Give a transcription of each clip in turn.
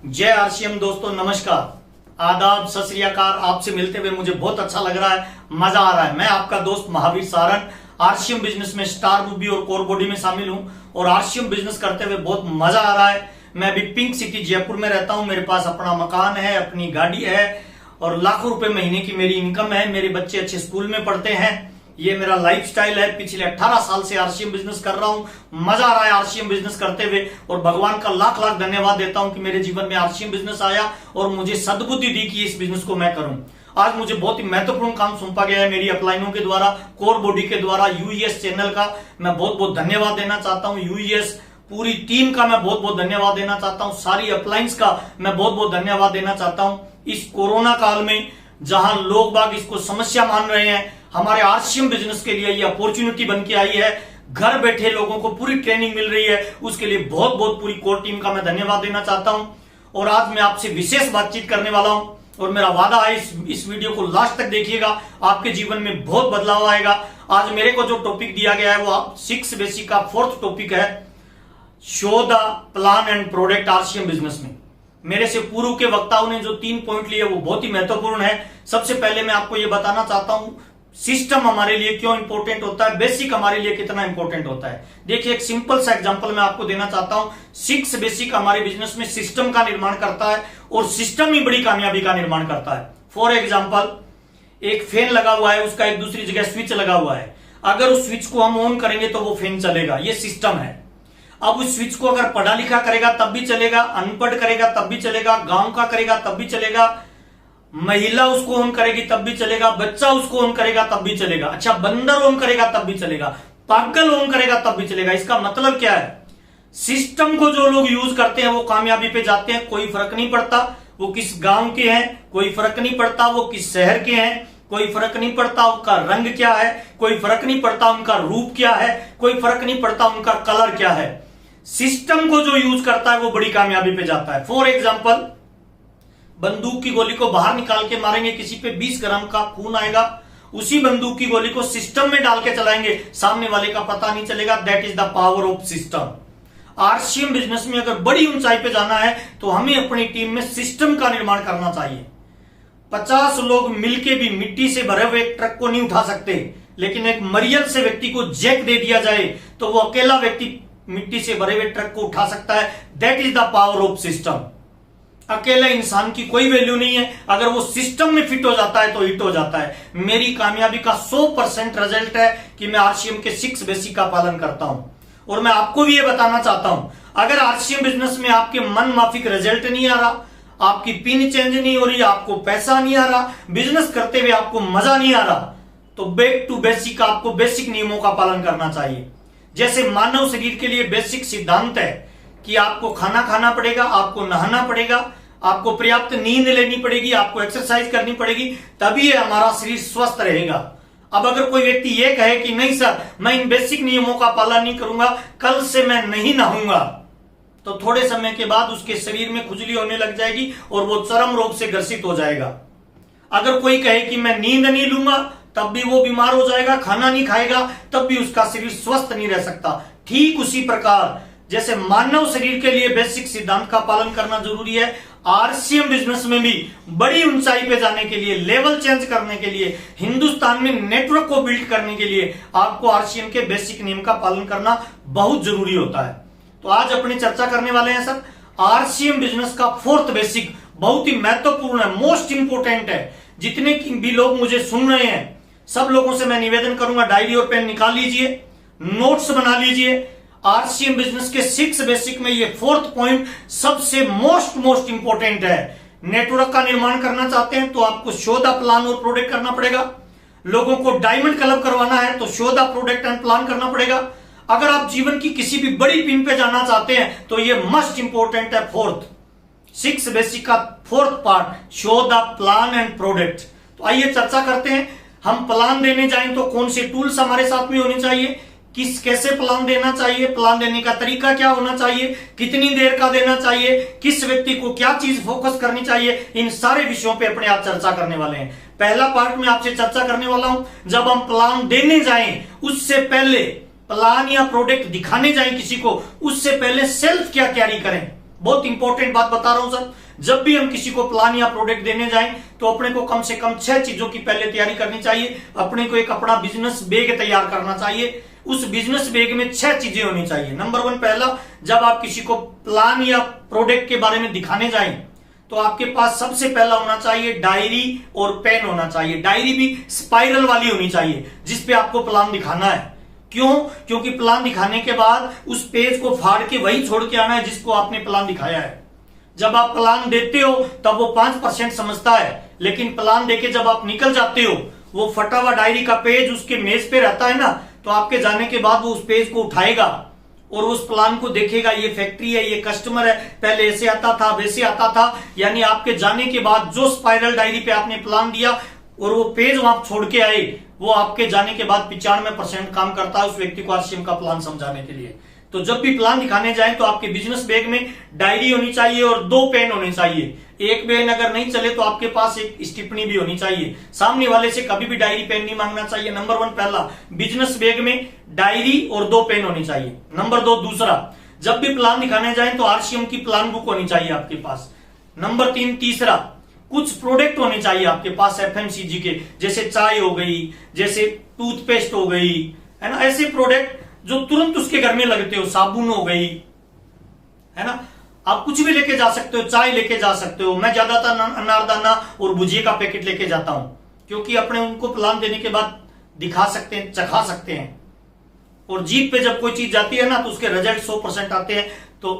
जय आरसीएम दोस्तों, नमस्कार, आदाब, सत श्री अकाल। आपसे मिलते हुए मुझे बहुत अच्छा लग रहा है, मजा आ रहा है। मैं आपका दोस्त महावीर सारन आरसीएम बिजनेस में स्टार मूवी और कोर बॉडी में शामिल हूं और आरसीएम बिजनेस करते हुए बहुत मजा आ रहा है। मैं अभी पिंक सिटी जयपुर में रहता हूं। मेरे पास अपना मकान है, अपनी गाड़ी है और लाखों रुपए महीने की मेरी इनकम है। मेरे बच्चे अच्छे स्कूल में पढ़ते हैं। ये मेरा लाइफस्टाइल है। पिछले 18 साल से आरसीएम बिजनेस कर रहा हूं। मजा आ रहा है आरसीएम बिजनेस करते हुए और भगवान का लाख लाख धन्यवाद देता हूं कि मेरे जीवन में आरसीएम बिजनेस आया और मुझे सद्बुद्धि दी कि इस बिजनेस को मैं करूं। आज मुझे बहुत ही महत्वपूर्ण काम सौंपा गया है मेरी अपलाइनों के द्वारा, कोर बॉडी के द्वारा, यूईएस चैनल का मैं बहुत बहुत धन्यवाद देना चाहता हूं। यूईएस पूरी टीम का मैं बहुत बहुत धन्यवाद देना चाहता हूं। सारी अपलाइंस का मैं बहुत बहुत धन्यवाद देना चाहता हूं। इस कोरोना काल में जहां लोग बाग इसको समस्या मान रहे हैं, हमारे आरसीएम बिजनेस के लिए ये अपॉर्चुनिटी बन के आई है। घर बैठे लोगों को पूरी ट्रेनिंग मिल रही है, उसके लिए बहुत बहुत पूरी कोर टीम का मैं धन्यवाद देना चाहता हूं। और आज मैं आपसे विशेष बातचीत करने वाला हूं और मेरा वादा है इस वीडियो को लास्ट तक देखिएगा, आपके जीवन में बहुत बदलाव आएगा। आज मेरे को जो टॉपिक दिया गया है वो 6 बेसिक का 4th टॉपिक है, show the plan and product RCM business में। मेरे से पूर्व के वक्ताओं ने जो 3 पॉइंट लिए वो बहुत ही महत्वपूर्ण है। सबसे पहले मैं आपको ये बताना चाहता हूं सिस्टम हमारे लिए क्यों इंपॉर्टेंट होता है, बेसिक हमारे लिए कितना इंपॉर्टेंट होता है। देखिए, एक सिंपल सा एग्जांपल मैं आपको देना चाहता हूं। 6 बेसिक हमारे बिजनेस में सिस्टम का निर्माण करता है और सिस्टम ही बड़ी कामयाबी का निर्माण करता है। फॉर एग्जांपल, एक फैन लगा हुआ है, उसका एक दूसरी जगह स्विच लगा हुआ है। अगर उस स्विच को हम ऑन करेंगे तो वो फैन चलेगा, ये सिस्टम है। अब उस स्विच को अगर पढ़ा लिखा करेगा तब भी चलेगा, अनपढ़ करेगा तब भी चलेगा, गांव का करेगा तब भी चलेगा, महिला उसको ऑन करेगी तब भी चलेगा, बच्चा उसको ऑन करेगा तब भी चलेगा, अच्छा बंदर ऑन करेगा तब भी चलेगा, पागल ऑन करेगा तब भी चलेगा। इसका मतलब क्या है? सिस्टम को जो लोग यूज करते हैं वो कामयाबी पे जाते हैं। कोई फर्क नहीं पड़ता वो किस गांव के हैं, कोई फर्क नहीं पड़ता वो किस शहर के हैं, कोई फर्क नहीं पड़ता उनका रंग क्या है, कोई फर्क नहीं पड़ता उनका रूप क्या है, कोई फर्क नहीं पड़ता उनका कलर क्या है। सिस्टम को जो यूज करता है वो बड़ी कामयाबी पे जाता है। फॉर एग्जाम्पल, बंदूक की गोली को बाहर निकाल के मारेंगे, किसी पे 20 ग्राम का खून आएगा। उसी बंदूक की गोली को सिस्टम में डाल के चलाएंगे, सामने वाले का पता नहीं चलेगा। That is the power of system. RCM business में अगर बड़ी ऊंचाई पे जाना है तो हमें अपनी टीम में सिस्टम का निर्माण करना चाहिए। 50 लोग मिलके भी मिट्टी से भरे हुए एक ट्रक को नहीं उठा सकते, लेकिन एक मरियल से व्यक्ति को जैक दे दिया जाए तो वो अकेला व्यक्ति मिट्टी से भरे हुए ट्रक को उठा सकता है। That is the power of system. अकेले इंसान की कोई वैल्यू नहीं है, अगर वो सिस्टम में फिट हो जाता है तो हिट हो जाता है। मेरी कामयाबी का 100% रिजल्ट है कि मैं आरसीएम के 6 बेसिक का पालन करता हूं। और मैं आपको भी ये बताना चाहता हूं, अगर आरसीएम बिजनेस में आपके मन माफिक रिजल्ट नहीं आ रहा, आपकी पिन चेंज नहीं हो रही, आपको पैसा नहीं आ रहा, बिजनेस करते हुए आपको मजा नहीं आ रहा, तो बैक टू बेसिक आपको बेसिक नियमों का पालन करना चाहिए। जैसे मानव शरीर के लिए बेसिक सिद्धांत है कि आपको खाना खाना पड़ेगा, आपको नहाना पड़ेगा, आपको पर्याप्त नींद लेनी पड़ेगी, आपको एक्सरसाइज करनी पड़ेगी, तभी हमारा शरीर स्वस्थ रहेगा। अब अगर कोई व्यक्ति ये कहे कि नहीं सर मैं इन बेसिक नियमों का पालन नहीं करूंगा, कल से मैं नहीं नहाऊंगा, तो थोड़े समय के बाद उसके शरीर में खुजली होने लग जाएगी और वो चरम रोग से ग्रसित हो जाएगा। अगर कोई कहे कि मैं नींद नहीं लूंगा, तब भी वो बीमार हो जाएगा। खाना नहीं खाएगा तब भी उसका शरीर स्वस्थ नहीं रह सकता। ठीक उसी प्रकार जैसे मानव शरीर के लिए बेसिक सिद्धांत का पालन करना जरूरी है, आरसीएम बिजनेस में भी बड़ी ऊंचाई पे जाने के लिए, लेवल चेंज करने के लिए, हिंदुस्तान में नेटवर्क को बिल्ड करने के लिए आपको आरसीएम के बेसिक नियम का पालन करना बहुत जरूरी होता है। तो आज अपनी चर्चा करने वाले हैं सर आरसीएम बिजनेस का 4th बेसिक, बहुत ही महत्वपूर्ण है, मोस्ट इंपोर्टेंट है। जितने भी लोग मुझे सुन रहे हैं सब लोगों से मैं निवेदन करूंगा, डायरी और पेन निकाल लीजिए, नोट्स बना लीजिए। आरसीएम बिजनेस के 6 बेसिक में ये 4th पॉइंट सबसे मोस्ट इंपोर्टेंट है। नेटवर्क का निर्माण करना चाहते हैं तो आपको शो द प्लान और प्रोडक्ट करना पड़ेगा। लोगों को डायमंड क्लब करवाना है तो show the product and plan करना पड़ेगा। अगर आप जीवन की किसी भी बड़ी पिन पे जाना चाहते हैं तो ये मस्ट इंपोर्टेंट है। 6 बेसिक का 4th part, show the plan and product. तो आइए चर्चा करते हैं। हम प्लान देने जाएं तो कौन से टूल्स हमारे साथ में होने चाहिए, कैसे प्लान देना चाहिए, प्लान देने का तरीका क्या होना चाहिए, कितनी देर का देना चाहिए, किस व्यक्ति को क्या चीज फोकस करनी चाहिए, इन सारे विषयों पे अपने आप चर्चा करने वाले हैं। पहला पार्ट में आपसे चर्चा करने वाला हूं, जब हम प्लान देने जाएं उससे पहले, प्लान या प्रोडक्ट दिखाने जाएं किसी को, उससे पहले सेल्फ क्या कैरी करें। बहुत इंपॉर्टेंट बात बता रहा हूं सर। जब भी हम किसी को प्लान या प्रोडक्ट देने जाएं तो अपने को कम से कम 6 चीजों की पहले तैयारी करनी चाहिए। अपने को एक अपना बिजनेस बैग तैयार करना चाहिए। उस बिजनेस बैग में 6 चीजें होनी चाहिए। नंबर 1, पहला, जब आप किसी को प्लान या प्रोडक्ट के बारे में दिखाने जाएं तो आपके पास सबसे पहला होना चाहिए डायरी और पेन होना चाहिए। डायरी भी स्पाइरल वाली होनी चाहिए जिसपे आपको प्लान दिखाना है। क्यों? क्योंकि प्लान दिखाने के बाद उस पेज को फाड़ के वही छोड़ के आना है जिसको आपने प्लान दिखाया है। जब आप प्लान देते हो तब वो 5% समझता है, लेकिन प्लान देके जब आप निकल जाते हो, वो फटा हुआ डायरी का पेज उसके मेज पे रहता है ना, तो आपके जाने के बाद वो उस पेज को उठाएगा और उस प्लान को देखेगा। ये फैक्ट्री है, ये कस्टमर है, पहले ऐसे आता था, वैसे आता था। यानी आपके जाने के बाद जो स्पाइरल डायरी पे आपने प्लान दिया और वो पेज वहां छोड़ के आए, वो आपके जाने के बाद 95% काम करता है उस व्यक्ति को आरसीएम का प्लान समझाने के लिए। तो जब भी प्लान दिखाने जाएं तो आपके बिजनेस बैग में डायरी होनी चाहिए और 2 पेन होने चाहिए। एक पेन अगर नहीं चले तो आपके पास एक स्टिपनी भी होनी चाहिए। सामने वाले से कभी भी डायरी पेन नहीं मांगना चाहिए। नंबर 1 पहला, बिजनेस बैग में डायरी और 2 पेन होनी चाहिए। नंबर 2 दूसरा, जब भी प्लान दिखाने जाएं तो आरसीएम की प्लान बुक होनी चाहिए आपके पास। नंबर 3 तीसरा, कुछ प्रोडक्ट होने चाहिए आपके पास एफएमसीजी के, जैसे चाय हो गई, जैसे टूथपेस्ट हो गई, है ना, ऐसे प्रोडक्ट जो तुरंत उसके घर में लगते हो, साबुन हो गई, है ना। आप कुछ भी लेके जा सकते हो, चाय लेके जा सकते हो। मैं ज्यादातर अनारदाना और भुजिया का पैकेट लेके जाता हूं, क्योंकि अपने उनको प्लान देने के बाद दिखा सकते हैं, चखा सकते हैं। और जीप पे जब कोई चीज जाती है ना तो उसके रिजल्ट 100% आते हैं। तो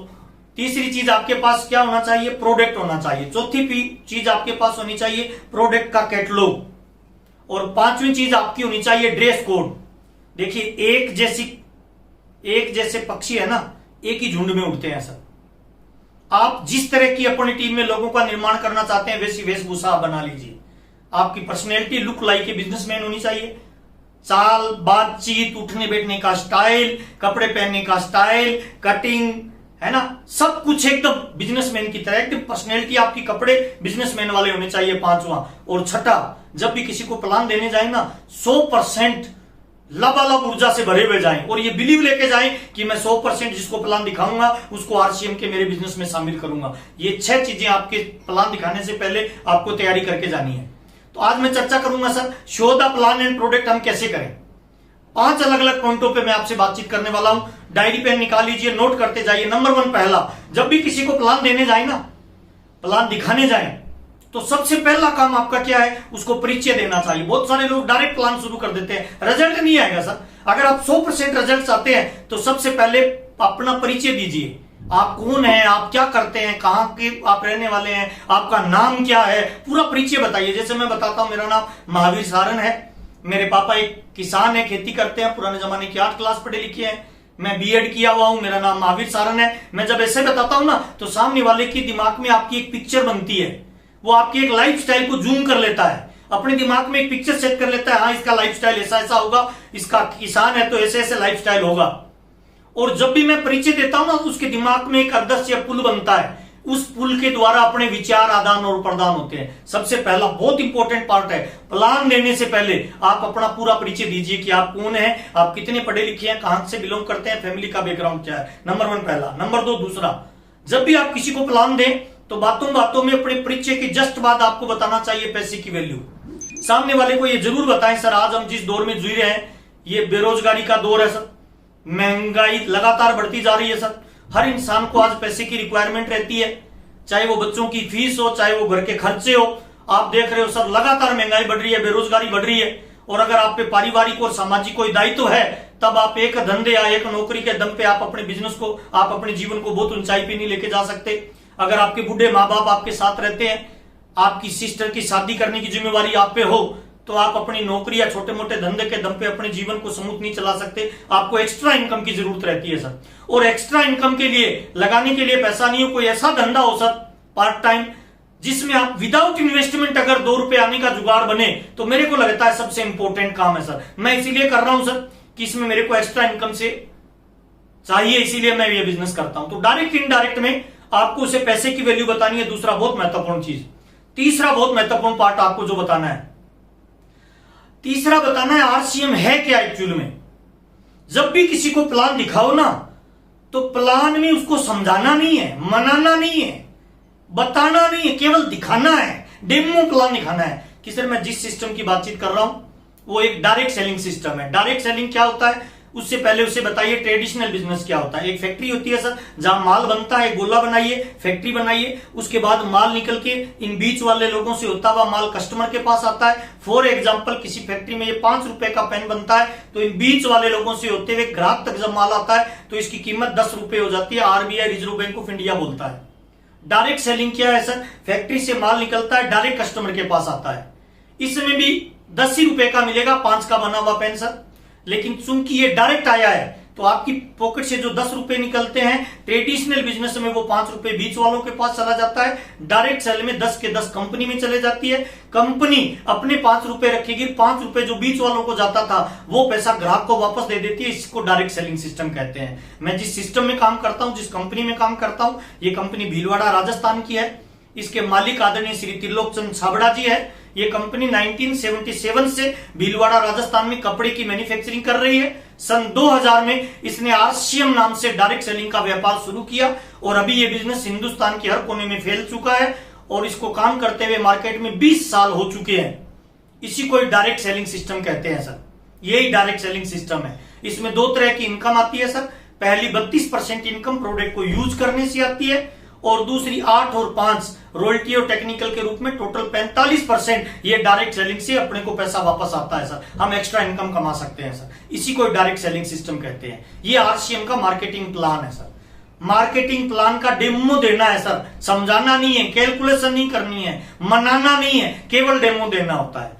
तीसरी चीज आपके पास क्या होना चाहिए? प्रोडक्ट होना चाहिए। चौथी चीज आपके पास होनी चाहिए प्रोडक्ट का कैटलॉग। और 5वीं चीज आपकी होनी चाहिए ड्रेस कोड। देखिए, एक जैसे पक्षी है ना, एक ही झुंड में उड़ते हैं सर। आप जिस तरह की अपनी टीम में लोगों का निर्माण करना चाहते हैं वैसी वेशभूषा बना लीजिए। आपकी personality look like a businessman होनी चाहिए। चाल, बातचीत, उठने बैठने का स्टाइल, कपड़े पहनने का स्टाइल, कटिंग, है ना, सब कुछ एकदम बिजनेसमैन की तरह। एकदम पर्सनैलिटी आपकी कपड़े बिजनेसमैन वाले होने चाहिए। 5वां और छठा, जब भी किसी को प्लान देने जाए ना 100% लबालब ऊर्जा से भरे हुए जाएं और ये बिलीव लेके जाएं कि मैं 100% जिसको प्लान दिखाऊंगा उसको आरसीएम के मेरे बिजनेस में शामिल करूंगा। ये 6 चीजें आपके प्लान दिखाने से पहले आपको तैयारी करके जानी है। तो आज मैं चर्चा करूंगा sir, show the plan and product हम कैसे करें। 5 अलग अलग पॉइंटों पे मैं आपसे बातचीत करने वाला हूं। डायरी पेन निकाल लीजिए, नोट करते जाइए। नंबर 1 पहला, जब भी किसी को प्लान देने जाए ना, प्लान दिखाने जाए, तो सबसे पहला काम आपका क्या है? उसको परिचय देना चाहिए। बहुत सारे लोग डायरेक्ट प्लान शुरू कर देते हैं, रिजल्ट नहीं आएगा सर। अगर आप 100% रिजल्ट चाहते हैं तो सबसे पहले अपना परिचय दीजिए। आप कौन हैं, आप क्या करते हैं, कहां के आप रहने वाले हैं, आपका नाम क्या है, पूरा परिचय बताइए। जैसे मैं बताता हूं, मेरा नाम महावीर सारन है, मेरे पापा एक किसान है, खेती करते हैं, पुराने जमाने की 8 क्लास पढ़े लिखे हैं, मैं बीएड किया हुआ हूं, मेरा नाम महावीर सारन है। मैं जब ऐसे बताता हूं ना तो सामने वाले के दिमाग में आपकी एक पिक्चर बनती है। वो आपकी एक लाइफ स्टाइल को जूम कर लेता है, अपने दिमाग में एक पिक्चर सेट कर लेता है। हाँ, इसका लाइफ स्टाइल ऐसा ऐसा होगा, इसका किसान है तो ऐसे ऐसे लाइफ स्टाइल होगा। और जब भी मैं परिचय देता हूं ना तो उसके दिमाग में एक अदृश्य पुल बनता है। उस पुल के द्वारा अपने विचार आदान और प्रदान होते हैं। सबसे पहला बहुत इंपॉर्टेंट पार्ट है, प्लान देने से पहले आप अपना पूरा परिचय दीजिए कि आप कौन हैं, आप कितने पढ़े लिखे हैं, कहां से बिलोंग करते हैं, फैमिली का बैकग्राउंड क्या है। नंबर 1 पहला। नंबर 2 दूसरा, जब भी आप किसी को प्लान दें तो बातों बातों में अपने परिचय के जस्ट बाद आपको बताना चाहिए पैसे की वैल्यू। सामने वाले को ये जरूर बताएं, सर आज हम जिस दौर में जी रहे हैं ये बेरोजगारी का दौर है सर, महंगाई लगातार बढ़ती जा रही है सर। हर इंसान को आज पैसे की रिक्वायरमेंट रहती है, चाहे वो बच्चों की फीस हो, चाहे वो घर के खर्चे हो। आप देख रहे हो सर, लगातार महंगाई बढ़ रही है, बेरोजगारी बढ़ रही है। और अगर आप पे पारिवारिक और सामाजिक कोई दायित्व है तब आप एक धंधे या एक नौकरी के दम पे आप अपने बिजनेस को, आप अपने जीवन को बहुत ऊंचाई पे नहीं लेके जा सकते। अगर आपके बूढ़े माँ बाप आपके साथ रहते हैं, आपकी सिस्टर की शादी करने की जिम्मेवारी आप पे हो, तो आप अपनी नौकरी या छोटे मोटे धंधे के दम पे अपने जीवन को स्मूथ नहीं चला सकते। आपको एक्स्ट्रा इनकम की जरूरत रहती है सर। और एक्स्ट्रा इनकम के लिए लगाने के लिए पैसा नहीं हो, कोई ऐसा धंधा हो सर पार्ट टाइम जिसमें आप विदाउट इन्वेस्टमेंट अगर 2 रुपए आने का जुगाड़ बने, तो मेरे को लगता है सबसे इंपॉर्टेंट काम है सर। मैं इसीलिए कर रहा हूं सर कि इसमें मेरे को एक्स्ट्रा इनकम से चाहिए, इसीलिए मैं ये बिजनेस करता हूं। तो डायरेक्ट इनडायरेक्ट में आपको उसे पैसे की वैल्यू बतानी है, दूसरा बहुत महत्वपूर्ण चीज। तीसरा बहुत महत्वपूर्ण पार्ट आपको जो बताना है, तीसरा बताना है आरसीएम है क्या एक्चुअल में। जब भी किसी को प्लान दिखाओ ना तो प्लान में उसको समझाना नहीं है, मनाना नहीं है, बताना नहीं है, केवल दिखाना है, डेमो प्लान दिखाना है कि सर मैं जिस सिस्टम की बातचीत कर रहा हूं वो एक डायरेक्ट सेलिंग सिस्टम है। डायरेक्ट सेलिंग क्या होता है उससे पहले उसे बताइए ट्रेडिशनल बिजनेस क्या होता है। एक फैक्ट्री होती है सर जहां माल बनता है, गोला बनाइए, फैक्ट्री बनाइए, उसके बाद माल निकल के इन बीच वाले लोगों से होता हुआ माल कस्टमर के पास आता है। फॉर एग्जांपल किसी फैक्ट्री में ये 5 रुपए का पेन बनता है तो इन बीच वाले लोगों से होते हुए ग्राहक तक जब माल आता है तो इसकी कीमत 10 रुपए हो जाती है। RBI reserve bank of India बोलता है। डायरेक्ट सेलिंग क्या है सर, फैक्ट्री से माल निकलता है डायरेक्ट कस्टमर के पास आता है। इसमें भी 10 ही रुपए का मिलेगा 5 का बना हुआ पेन सर, लेकिन चूंकि ये डायरेक्ट आया है तो आपकी पॉकेट से जो 10 रुपए निकलते हैं ट्रेडिशनल बिजनेस में वो 5 रुपए बीच वालों के पास चला जाता है। डायरेक्ट सेल में 10 के 10 कंपनी में चले जाती है। कंपनी अपने 5 रुपए रखेगी, 5 रुपए जो बीच वालों को जाता था वो पैसा ग्राहक को वापस दे देती है। इसको डायरेक्ट सेलिंग सिस्टम कहते हैं। मैं जिस सिस्टम में काम करता हूं, जिस कंपनी में काम करता हूं, ये कंपनी भीलवाड़ा राजस्थान की है। इसके मालिक आदरणीय श्री त्रिलोक चंद छाबड़ा जी है। ये कंपनी 1977 से भीलवाड़ा राजस्थान में कपड़े की मैन्युफैक्चरिंग कर रही है। सन 2000 में इसने आरसीएम नाम से डायरेक्ट सेलिंग का व्यापार शुरू किया और अभी ये बिजनेस हिंदुस्तान के हर कोने में फैल चुका है और इसको काम करते हुए मार्केट में 20 साल हो चुके हैं। इसी को डायरेक्ट सेलिंग सिस्टम कहते हैं सर। यही डायरेक्ट सेलिंग सिस्टम है। इसमें 2 तरह की इनकम आती है सर। पहली 32% इनकम प्रोडक्ट को यूज करने से आती है और दूसरी 8 और 5 रॉयल्टी और टेक्निकल के रूप में टोटल 45% ये डायरेक्ट सेलिंग से अपने को पैसा वापस आता है सर। हम एक्स्ट्रा इनकम कमा सकते हैं सर। इसी को डायरेक्ट सेलिंग सिस्टम कहते हैं। ये आरसीएम का मार्केटिंग प्लान है सर। मार्केटिंग प्लान का डेमो देना है सर, समझाना नहीं है, कैलकुलेशन नहीं करनी है, मनाना नहीं है, केवल डेमो देना होता है।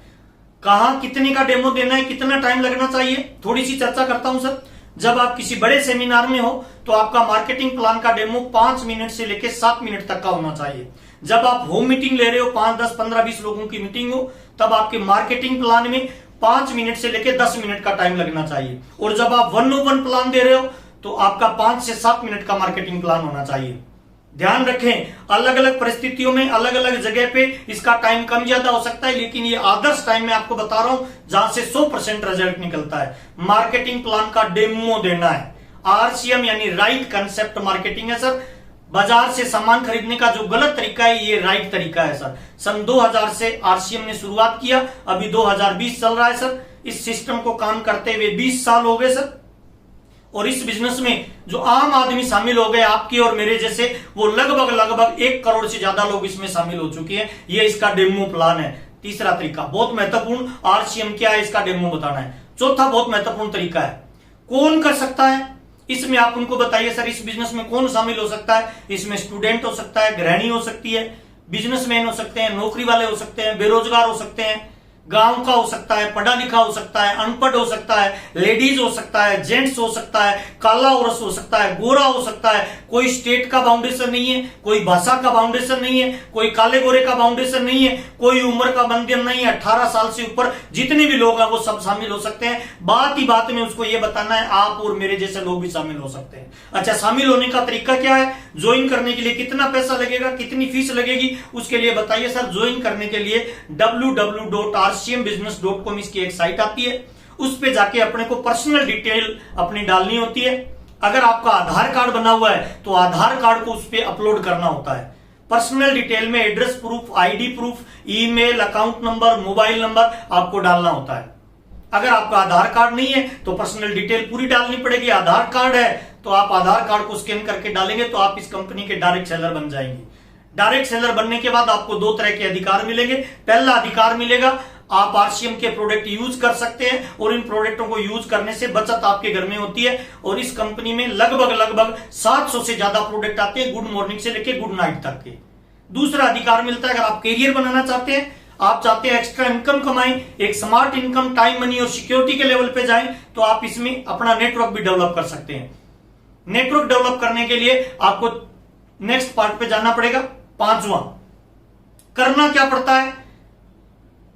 कहां कितने का डेमो देना है, कितना टाइम लगना चाहिए, थोड़ी सी चर्चा करता हूं सर। जब आप किसी बड़े सेमिनार में हो तो आपका मार्केटिंग प्लान का डेमो 5 मिनट से लेकर 7 मिनट तक का होना चाहिए। जब आप होम मीटिंग ले रहे हो, 5, 10, 15, 20 लोगों की मीटिंग हो, तब आपके मार्केटिंग प्लान में 5 मिनट से लेकर 10 मिनट का टाइम लगना चाहिए। और जब आप 1-on-1 प्लान दे रहे हो तो आपका 5 से 7 मिनट का मार्केटिंग प्लान होना चाहिए। ध्यान रखें, अलग अलग परिस्थितियों में अलग अलग जगह पे इसका टाइम कम ज्यादा हो सकता है, लेकिन ये आदर्श टाइम में आपको बता रहा हूं जहां से 100% रिजल्ट निकलता है। मार्केटिंग प्लान का डेमो देना है। आरसीएम यानी राइट कंसेप्ट मार्केटिंग है सर। बाजार से सामान खरीदने का जो गलत तरीका है ये राइट तरीका है सर। सन 2000 से आरसीएम ने शुरुआत किया, अभी 2020 चल रहा है सर। इस सिस्टम को काम करते हुए 20 साल हो गए सर। और इस बिजनेस में जो आम आदमी शामिल हो गए आपके और मेरे जैसे, वो लगभग 1 करोड़ से ज्यादा लोग इसमें शामिल हो चुके हैं। ये इसका डेमो प्लान है। तीसरा तरीका बहुत महत्वपूर्ण, आरसीएम क्या है इसका डेमो बताना है। चौथा बहुत महत्वपूर्ण तरीका है, कौन कर सकता है इसमें, आप उनको बताइए सर इस बिजनेस में कौन शामिल हो सकता है। इसमें स्टूडेंट हो सकता है, गृहिणी हो सकती है, बिजनेसमैन हो सकते हैं, नौकरी वाले हो सकते हैं, बेरोजगार हो सकते हैं, गांव का हो सकता है, पढ़ा लिखा हो सकता है, अनपढ़ हो सकता है, लेडीज हो सकता है, जेंट्स हो सकता है, काला औरस हो सकता है, गोरा हो सकता है। कोई स्टेट का बाउंडेशन नहीं है, कोई भाषा का बाउंडेशन नहीं है, कोई काले गोरे का बाउंडेशन नहीं है, कोई उम्र का बंधन नहीं है। 18 साल से ऊपर जितने भी लोग हैं वो सब शामिल हो सकते हैं। बात ही बात में उसको ये बताना है आप और मेरे जैसे लोग भी शामिल हो सकते हैं। अच्छा, शामिल होने का तरीका क्या है, ज्वाइन करने के लिए कितना पैसा लगेगा, कितनी फीस लगेगी, उसके लिए बताइए सर। ज्वाइन करने के लिए www.rcmbusiness.com इसकी एक साइट आती है, उस पे जाके अपने को पर्सनल डिटेल अपनी डालनी होती है। अगर आपका आधार कार्ड बना हुआ है तो आधार कार्ड को उस पे अपलोड करना होता है। पर्सनल डिटेल में address proof, ID proof, email, account number, mobile number आपको डालना होता है। अगर आपका आधार कार्ड नहीं है तो पर्सनल डिटेल पूरी डालनी पड़ेगी। आधार कार्ड है तो आप आधार कार्ड को स्कैन करके डालेंगे तो आप इस कंपनी के डायरेक्ट सेलर बन जाएंगे। डायरेक्ट सेलर बनने के बाद आपको 2 तरह के अधिकार मिलेंगे। पहला अधिकार मिलेगा, आप आरसीएम के प्रोडक्ट यूज कर सकते हैं और इन प्रोडक्टों को यूज करने से बचत आपके घर में होती है। और इस कंपनी में लगभग 700 से ज्यादा प्रोडक्ट आते हैं, गुड मॉर्निंग से लेकर गुड नाइट तक के। दूसरा अधिकार मिलता है, अगर आप कैरियर बनाना चाहते हैं, आप चाहते हैं एक्स्ट्रा इनकम कमाएं, एक स्मार्ट इनकम, टाइम, मनी और सिक्योरिटी के लेवल पे जाएं, तो आप इसमें अपना नेटवर्क भी डेवलप कर सकते हैं। नेटवर्क डेवलप करने के लिए आपको नेक्स्ट पार्ट पे जाना पड़ेगा। 5वां, करना क्या पड़ता है,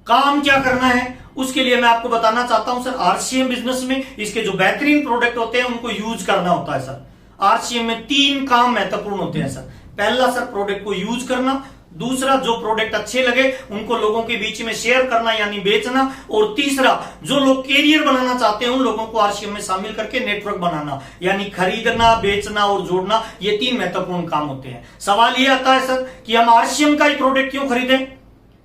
काम क्या करना है, उसके लिए मैं आपको बताना चाहता हूं सर। आरसीएम बिजनेस में इसके जो बेहतरीन प्रोडक्ट होते हैं उनको यूज करना होता है सर। आरसीएम में 3 काम महत्वपूर्ण होते हैं सर। पहला सर प्रोडक्ट को यूज करना, दूसरा, जो प्रोडक्ट अच्छे लगे उनको लोगों के बीच में शेयर करना यानी बेचना। और तीसरा, जो लोग कैरियर बनाना चाहते हैं उन लोगों को आरसीएम में शामिल करके नेटवर्क बनाना यानी खरीदना, बेचना और जोड़ना। ये 3 महत्वपूर्ण काम होते हैं। सवाल ये आता है सर कि हम आरसीएम का ही प्रोडक्ट क्यों खरीदें,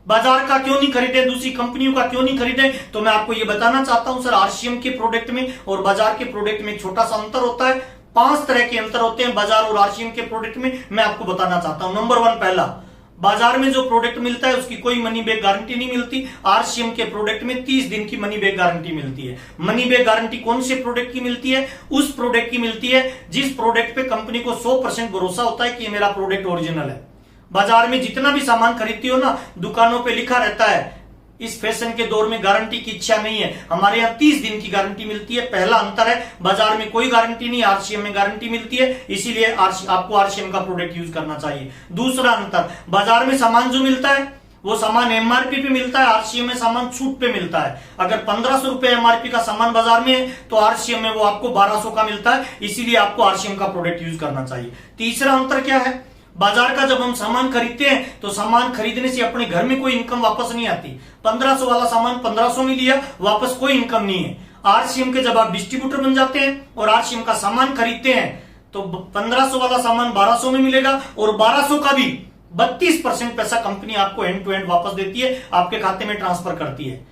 बाजार का क्यों नहीं खरीदें, दूसरी कंपनियों का क्यों नहीं खरीदें? तो मैं आपको ये बताना चाहता हूं सर, आरसीएम के प्रोडक्ट में और बाजार के प्रोडक्ट में एक छोटा सा अंतर होता है। 5 तरह के अंतर होते हैं बाजार और आरसीएम के प्रोडक्ट में, मैं आपको बताना चाहता हूं। नंबर 1, पहला, बाजार में जो प्रोडक्ट मिलता है उसकी कोई मनी बैक गारंटी नहीं मिलती। आरसीएम के प्रोडक्ट में 30 दिन की मनी बैक गारंटी मिलती है। मनी बैक गारंटी कौन से प्रोडक्ट की मिलती है? उस प्रोडक्ट की मिलती है जिस प्रोडक्ट पे कंपनी को 100% भरोसा होता है कि ये मेरा प्रोडक्ट ओरिजिनल है। बाजार में जितना भी सामान खरीदती हो ना, दुकानों पे लिखा रहता है इस फैशन के दौर में गारंटी की इच्छा नहीं है, हमारे यहाँ 30 दिन की गारंटी मिलती है। पहला अंतर है, बाजार में कोई गारंटी नहीं, आरसीएम में गारंटी मिलती है, इसीलिए आपको आरसीएम का प्रोडक्ट यूज करना चाहिए। दूसरा अंतर, बाजार में सामान जो मिलता है वो सामान एमआरपी पे मिलता है, आरसीएम में सामान छूट पे मिलता है। अगर 1500 रुपए एमआरपी का सामान बाजार में है तो आरसीएम में वो आपको 1200 का मिलता है, इसीलिए आपको आरसीएम का प्रोडक्ट यूज करना चाहिए। तीसरा अंतर क्या है, बाजार का जब हम सामान खरीदते हैं तो सामान खरीदने से अपने घर में कोई इनकम वापस नहीं आती। 1500 वाला सामान 1500 में लिया, वापस कोई इनकम नहीं है। आरसीएम के जब आप डिस्ट्रीब्यूटर बन जाते हैं और आरसीएम का सामान खरीदते हैं तो 1500 वाला सामान 1200 में मिलेगा और 1200 का भी 32% पैसा कंपनी आपको एंड टू एंड वापस देती है, आपके खाते में ट्रांसफर करती है।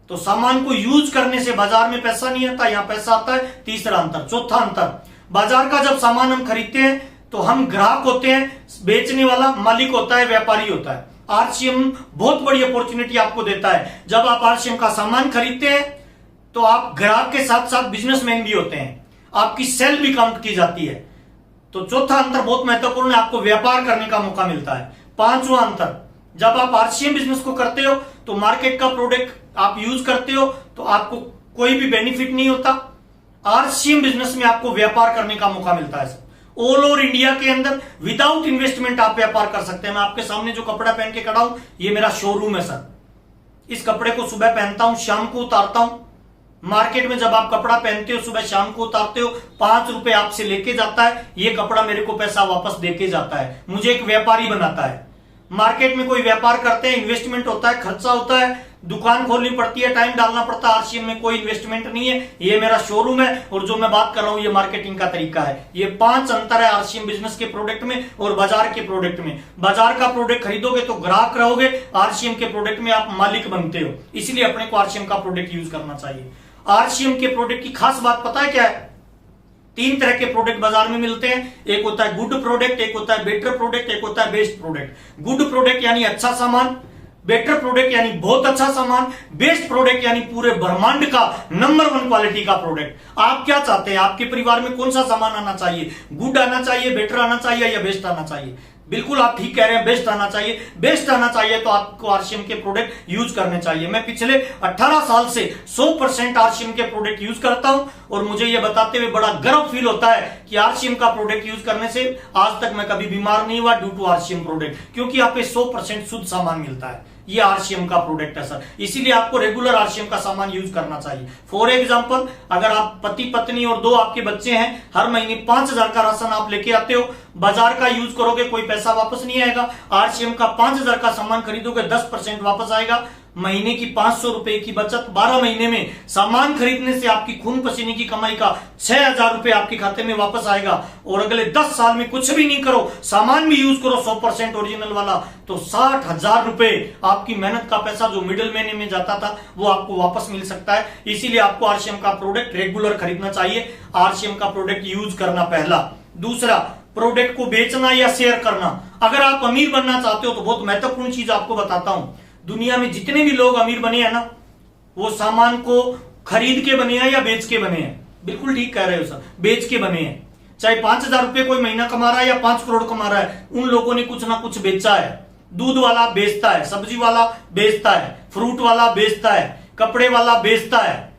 तो सामान को यूज करने से बाजार में पैसा नहीं आता, यहां पैसा आता है। तीसरा अंतर। चौथा अंतर, बाजार का जब सामान हम खरीदते हैं तो हम ग्राहक होते हैं, बेचने वाला मालिक होता है, व्यापारी होता है। आरसीएम बहुत बड़ी अपॉर्चुनिटी आपको देता है। जब आप आरसीएम का सामान खरीदते हैं तो आप ग्राहक के साथ साथ बिजनेसमैन भी होते हैं, आपकी सेल भी काउंट की जाती है। तो चौथा अंतर बहुत महत्वपूर्ण है, आपको व्यापार करने का मौका मिलता है। पांचवा अंतर, जब आप आरसीएम बिजनेस को करते हो तो मार्केट का प्रोडक्ट आप यूज करते हो तो आपको कोई भी बेनिफिट नहीं होता। आरसीएम बिजनेस में आपको व्यापार करने का मौका मिलता है। ऑल ओवर इंडिया के अंदर विदाउट इन्वेस्टमेंट आप व्यापार कर सकते हैं। मैं आपके सामने जो कपड़ा पहन के खड़ा हूं, ये मेरा शोरूम है सर। इस कपड़े को सुबह पहनता हूं, शाम को उतारता हूं। मार्केट में जब आप कपड़ा पहनते हो, सुबह शाम को उतारते हो, 5 रुपए आपसे लेके जाता है, ये कपड़ा मेरे को पैसा वापस देके जाता है, मुझे एक व्यापारी बनाता है। मार्केट में कोई व्यापार करते हैं, इन्वेस्टमेंट होता है, खर्चा होता है, दुकान खोलनी पड़ती है, टाइम डालना पड़ता है। आरसीएम में कोई इन्वेस्टमेंट नहीं है, ये मेरा शोरूम है और जो मैं बात कर रहा हूं ये मार्केटिंग का तरीका है। ये 5 अंतर है आरसीएम बिजनेस के प्रोडक्ट में और बाजार के प्रोडक्ट में। बाजार का प्रोडक्ट खरीदोगे तो ग्राहक रहोगे, आरसीएम के प्रोडक्ट में आप मालिक बनते हो, इसलिए अपने को आरसीएम का प्रोडक्ट यूज करना चाहिए। आरसीएम के प्रोडक्ट की खास बात पता है क्या है? 3 तरह के प्रोडक्ट बाजार में मिलते हैं। एक होता है गुड प्रोडक्ट, एक होता है बेटर प्रोडक्ट, एक होता है बेस्ट प्रोडक्ट। गुड प्रोडक्ट यानी अच्छा सामान, बेटर प्रोडक्ट यानी बहुत अच्छा सामान, बेस्ट प्रोडक्ट यानी पूरे ब्रह्मांड का नंबर 1 क्वालिटी का प्रोडक्ट। आप क्या चाहते हैं? आपके परिवार में कौन सा सामान आना चाहिए? गुड आना चाहिए, बेटर आना चाहिए या बेस्ट आना चाहिए? बिल्कुल आप ठीक कह रहे हैं, बेस्ट आना चाहिए। बेस्ट आना चाहिए तो आपको आरसीएम के प्रोडक्ट यूज करने चाहिए। मैं पिछले 18 साल से 100% आरसीएम के प्रोडक्ट यूज करता हूं और मुझे यह बताते हुए बड़ा गर्व फील होता है कि आरसीएम का प्रोडक्ट यूज करने से आज तक मैं कभी बीमार नहीं हुआ ड्यू टू आरसीएम प्रोडक्ट, क्योंकि आप पे 100% शुद्ध सामान मिलता है। ये आरसीएम का प्रोडक्ट है सर, इसीलिए आपको रेगुलर आरसीएम का सामान यूज करना चाहिए। फॉर एग्जांपल, अगर आप पति पत्नी और 2 आपके बच्चे हैं, हर महीने 5000 का राशन आप लेके आते हो, बाजार का यूज करोगे कोई पैसा वापस नहीं आएगा। आरसीएम का 5000 का सामान खरीदोगे 10% वापस आएगा। महीने की 500 रुपए की बचत, 12 महीने में सामान खरीदने से आपकी खून पसीने की कमाई का 6000 रुपए आपके खाते में वापस आएगा। और अगले 10 साल में कुछ भी नहीं करो, सामान भी यूज करो 100% ओरिजिनल वाला, तो 60,000 रुपए आपकी मेहनत का पैसा जो मिडिल महीने में जाता था वो आपको वापस मिल सकता है। इसीलिए आपको आरसीएम का प्रोडक्ट रेगुलर खरीदना चाहिए, आरसीएम का प्रोडक्ट यूज करना पहला। दूसरा, प्रोडक्ट को बेचना या शेयर करना। अगर आप अमीर बनना चाहते हो तो बहुत महत्वपूर्ण चीज आपको बताता हूं। दुनिया में जितने भी लोग अमीर बने हैं ना, वो सामान को खरीद के बने हैं या बेच के बने हैं। बिल्कुल ठीक कह रहे हो सर, बेच के बने हैं। चाहे 5000 रुपए कोई महीना कमा रहा है या 5 करोड़ कमा रहा है, उन लोगों ने कुछ ना कुछ बेचा है। दूध वाला बेचता है, सब्जी वाला बेचता है, फ्रूट वाला बेचता है, कपड़े वाला बेचता है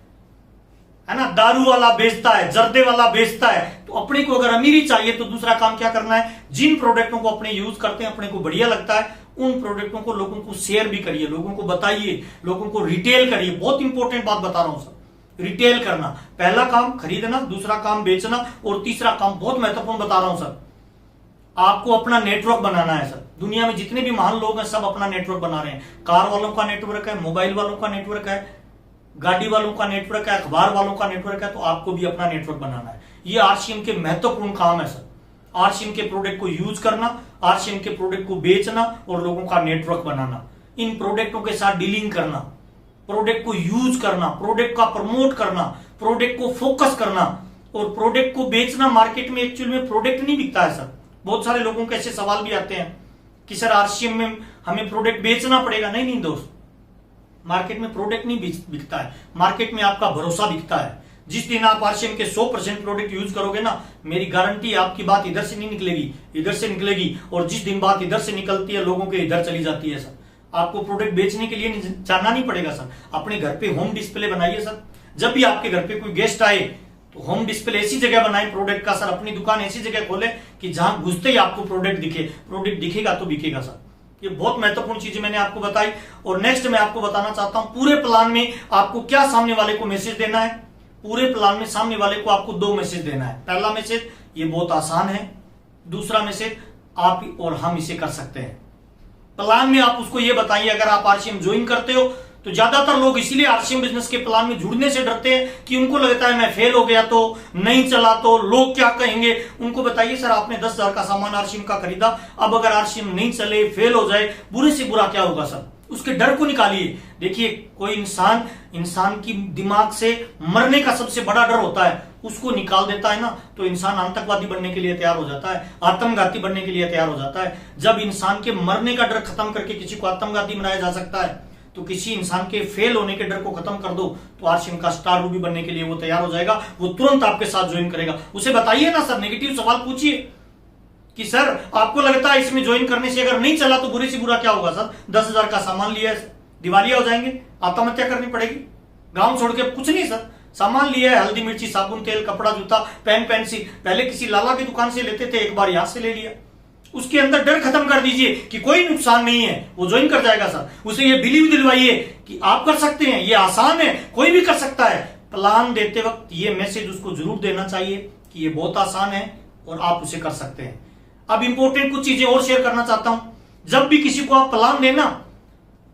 ना, दारू वाला बेचता है, जर्दे वाला बेचता है। तो अपने को अगर अमीरी चाहिए तो दूसरा काम क्या करना है? जिन प्रोडक्टों को अपने यूज करते हैं, अपने को बढ़िया लगता है, उन प्रोडक्टों को लोगों को शेयर भी करिए, लोगों को बताइए, लोगों को रिटेल करिए। बहुत इंपॉर्टेंट बात बता रहा हूं सर, रिटेल करना। पहला काम खरीदना, दूसरा काम बेचना और तीसरा काम बहुत महत्वपूर्ण बता रहा हूं सर, आपको अपना नेटवर्क बनाना है सर। दुनिया में जितने भी महान लोग हैं सब अपना नेटवर्क बना रहे हैं। कार वालों का नेटवर्क है, मोबाइल वालों का नेटवर्क है, गाड़ी वालों का नेटवर्क है, अखबार वालों का नेटवर्क है। तो आपको भी अपना नेटवर्क बनाना है। ये आरसीएम के महत्वपूर्ण काम है सर। आरसीएम के प्रोडक्ट को यूज करना, आरसीएम के प्रोडक्ट को बेचना और लोगों का नेटवर्क बनाना, इन प्रोडक्टों के साथ डीलिंग करना, प्रोडक्ट को यूज करना, प्रोडक्ट का प्रमोट करना, प्रोडक्ट को फोकस करना और प्रोडक्ट को बेचना। मार्केट में एक्चुअल में प्रोडक्ट नहीं बिकता है सर। बहुत सारे लोगों के ऐसे सवाल भी आते हैं कि सर आरसीएम में हमें प्रोडक्ट बेचना पड़ेगा। नहीं दोस्त, मार्केट में प्रोडक्ट नहीं बिकता है, मार्केट में आपका भरोसा बिकता है। जिस दिन आप आरसीएम के 100% प्रोडक्ट यूज करोगे ना, मेरी गारंटी है आपकी बात इधर से नहीं निकलेगी, इधर से निकलेगी। और जिस दिन बात इधर से निकलती है लोगों के इधर चली जाती है सर। आपको प्रोडक्ट बेचने के लिए जानना नहीं पड़ेगा सर। अपने घर पे होम डिस्प्ले बनाइए सर। जब भी आपके घर पे कोई गेस्ट आए तो होम डिस्प्ले ऐसी जगह बनाए प्रोडक्ट का सर। अपनी दुकान ऐसी जगह खोले कि जहां घुसते ही आपको प्रोडक्ट दिखे। प्रोडक्ट दिखेगा तो बिकेगा सर। ये बहुत महत्वपूर्ण चीजें मैंने आपको बताई। और नेक्स्ट मैं आपको बताना चाहता हूं पूरे प्लान में आपको क्या सामने वाले को मैसेज देना है। पूरे प्लान में सामने वाले को आपको 2 मैसेज देना है। पहला मैसेज, ये बहुत आसान है। दूसरा मैसेज, आप और हम इसे कर सकते हैं। प्लान में आप उसको ये बताइए, अगर आप आरसीएम ज्वाइन करते हो तो ज्यादातर लोग इसीलिए आरसीएम बिजनेस के प्लान में जुड़ने से डरते हैं कि उनको लगता है मैं फेल हो गया तो, नहीं चला तो लोग क्या कहेंगे। उनको बताइए सर आपने 10,000 का सामान आरसीएम का खरीदा, अब अगर आरसीएम नहीं चले, फेल हो जाए, बुरे से बुरा क्या होगा सर। उसके डर को निकालिए। देखिए कोई इंसान की दिमाग से मरने का सबसे बड़ा डर होता है, उसको निकाल देता है ना तो इंसान आतंकवादी बनने के लिए तैयार हो जाता है, आत्मघाती बनने के लिए तैयार हो जाता है। जब इंसान के मरने का डर खत्म करके किसी को आत्मघाती बनाया जा सकता है, तो किसी इंसान के फेल होने के डर को खत्म कर दो तो आरसीएम का स्टार रूबी बनने के लिए वो तैयार हो जाएगा। वो तुरंत आपके साथ ज्वाइन करेगा। उसे बताइए ना सर, नेगेटिव सवाल पूछिए कि सर आपको लगता है इसमें ज्वाइन करने से अगर नहीं चला तो बुरे से बुरा क्या होगा सर। 10,000 का सामान लिया है, दिवालिया हो जाएंगे, आत्महत्या करनी पड़ेगी, गांव छोड़ के। कुछ नहीं सर, सामान लिया है, हल्दी मिर्ची साबुन तेल कपड़ा जूता पेन पेंसिल, पहले किसी लाला की दुकान से लेते थे, एक बार यहां से ले लिया। उसके अंदर डर खत्म कर दीजिए कि कोई नुकसान नहीं है, वो ज्वाइन कर जाएगा सर। उसे ये बिलीव दिलवाइए कि आप कर सकते हैं, ये आसान है, कोई भी कर सकता है। प्लान देते वक्त ये मैसेज उसको जरूर देना चाहिए कि ये बहुत आसान है और आप उसे कर सकते हैं। अब इंपॉर्टेंट कुछ चीजें और शेयर करना चाहता हूं। जब भी किसी को आप प्लान देना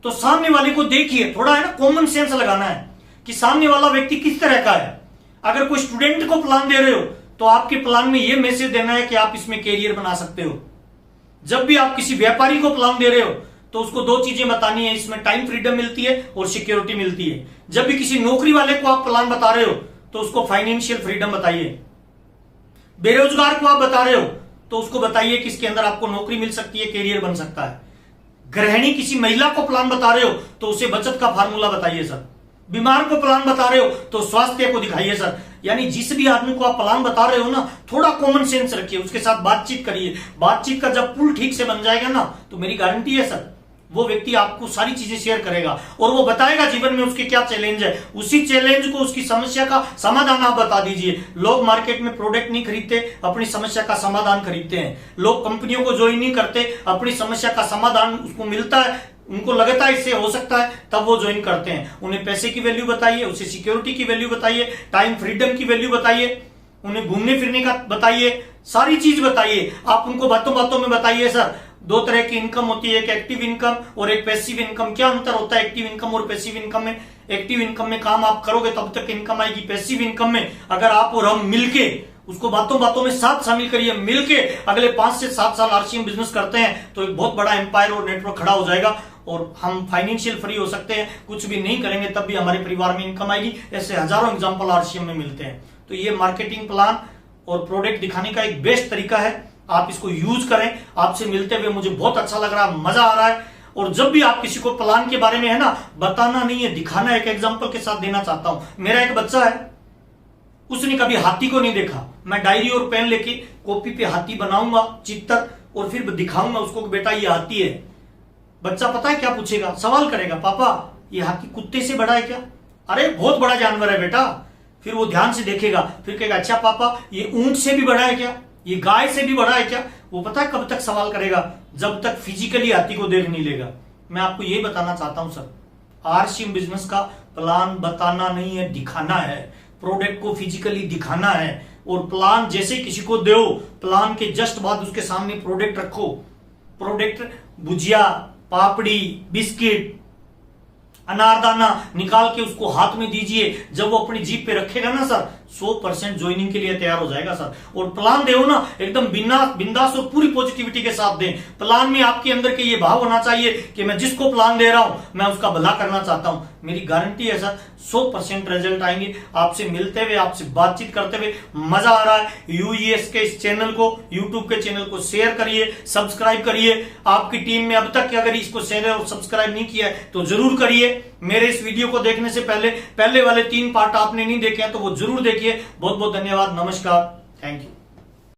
तो सामने वाले को देखिए, थोड़ा है ना कॉमन सेंस लगाना है कि सामने वाला व्यक्ति किस तरह का है। अगर कोई स्टूडेंट को प्लान दे रहे हो तो आपके प्लान में यह मैसेज देना है कि आप इसमें कैरियर बना सकते हो। जब भी आप किसी व्यापारी को प्लान दे रहे हो तो उसको 2 चीजें बतानी है, इसमें टाइम फ्रीडम मिलती है और सिक्योरिटी मिलती है। जब भी किसी नौकरी वाले को आप प्लान बता रहे हो तो उसको फाइनेंशियल फ्रीडम बताइए। बेरोजगार को आप बता रहे हो तो उसको बताइए कि इसके अंदर आपको नौकरी मिल सकती है, कैरियर बन सकता है। गृहिणी किसी महिला को प्लान बता रहे हो तो उसे बचत का फार्मूला बताइए सर। बीमार को प्लान बता रहे हो तो स्वास्थ्य को दिखाइए सर। यानी जिस भी आदमी को आप प्लान बता रहे हो ना, थोड़ा कॉमन सेंस रखिए, उसके साथ बातचीत करिए। बातचीत का जब पुल ठीक से बन जाएगा ना तो मेरी गारंटी है सर वो व्यक्ति आपको सारी चीजें शेयर करेगा और वो बताएगा जीवन में उसके क्या चैलेंज है। उसी चैलेंज को, उसकी समस्या का समाधान आप बता दीजिए। लोग मार्केट में प्रोडक्ट नहीं खरीदते, अपनी समस्या का समाधान खरीदते हैं। लोग कंपनियों को ज्वाइन नहीं करते, अपनी समस्या का समाधान उसको मिलता है, उनको लगता है इससे हो सकता है, तब वो ज्वाइन करते हैं। उन्हें पैसे की वैल्यू बताइए, उसे सिक्योरिटी की वैल्यू बताइए, टाइम फ्रीडम की वैल्यू बताइए, उन्हें घूमने फिरने का बताइए, सारी चीज बताइए। आप उनको बातों बातों में बताइए सर 2 तरह की इनकम होती है, एक एक्टिव इनकम और एक पैसिव इनकम। क्या अंतर होता है एक्टिव इनकम और पैसिव इनकम में? एक्टिव इनकम में काम आप करोगे तब तक इनकम आएगी। पैसिव इनकम में अगर आप और हम मिलके उसको बातों बातों में साथ शामिल करिए, मिलके अगले 5 से 7 साल आरसीएम बिजनेस करते हैं तो एक बहुत बड़ा एम्पायर और नेटवर्क खड़ा हो जाएगा और हम फाइनेंशियल फ्री हो सकते हैं। कुछ भी नहीं करेंगे तब भी हमारे परिवार में इनकम आएगी। ऐसे हजारों एग्जाम्पल आरसीएम में मिलते हैं। तो ये मार्केटिंग प्लान और प्रोडक्ट दिखाने का एक बेस्ट तरीका है, आप इसको यूज करें। आपसे मिलते हुए मुझे बहुत अच्छा लग रहा है, मजा आ रहा है। और जब भी आप किसी को प्लान के बारे में है ना बताना नहीं है, दिखाना। एक एग्जांपल के साथ देना चाहता हूं। मेरा एक बच्चा है, उसने कभी हाथी को नहीं देखा। मैं डायरी और पेन लेके कॉपी पे हाथी बनाऊंगा चित्र और फिर दिखाऊंगा उसको कि बेटा ये हाथी है। बच्चा पता है क्या पूछेगा? सवाल करेगा, पापा ये हाथी कुत्ते से बड़ा है क्या? अरे बहुत बड़ा जानवर है बेटा। फिर वो ध्यान से देखेगा, फिर कहेगा अच्छा पापा ये ऊंट से भी बड़ा है क्या? ये गाय से भी बड़ा है क्या? वो पता है कब तक सवाल करेगा? जब तक फिजिकली हाथी को देख नहीं लेगा। मैं आपको ये बताना चाहता हूं सर, आरसीएम बिजनेस का प्लान बताना नहीं है, दिखाना है। प्रोडक्ट को फिजिकली दिखाना है, और प्लान जैसे किसी को दो, प्लान के जस्ट बाद उसके सामने प्रोडक्ट रखो। प्रोडक्ट भुजिया, पापड़ी, बिस्किट, अनारदाना निकाल के उसको हाथ में दीजिए। जब वो अपनी जीप पे रखेगा ना सर, 100% ज्वाइनिंग के लिए तैयार हो जाएगा सर। और प्लान दे ना एकदम बिंदास और पूरी पॉजिटिविटी के साथ दें। प्लान में आपके अंदर के ये भाव होना चाहिए कि मैं जिसको प्लान दे रहा हूं मैं उसका भला करना चाहता हूं। मेरी गारंटी है सर 100% रिजल्ट आएंगे। आपसे मिलते हुए, आपसे बातचीत करते हुए मजा आ रहा है। यूईएस के इस चैनल को, यूट्यूब के चैनल को शेयर करिए, सब्सक्राइब करिए। आपकी टीम में अब तक अगर इसको शेयर और सब्सक्राइब नहीं किया है तो जरूर करिए। मेरे इस वीडियो को देखने से पहले वाले 3 पार्ट आपने नहीं देखे हैं तो वो जरूर देखिए। बहुत बहुत धन्यवाद। नमस्कार। Thank you.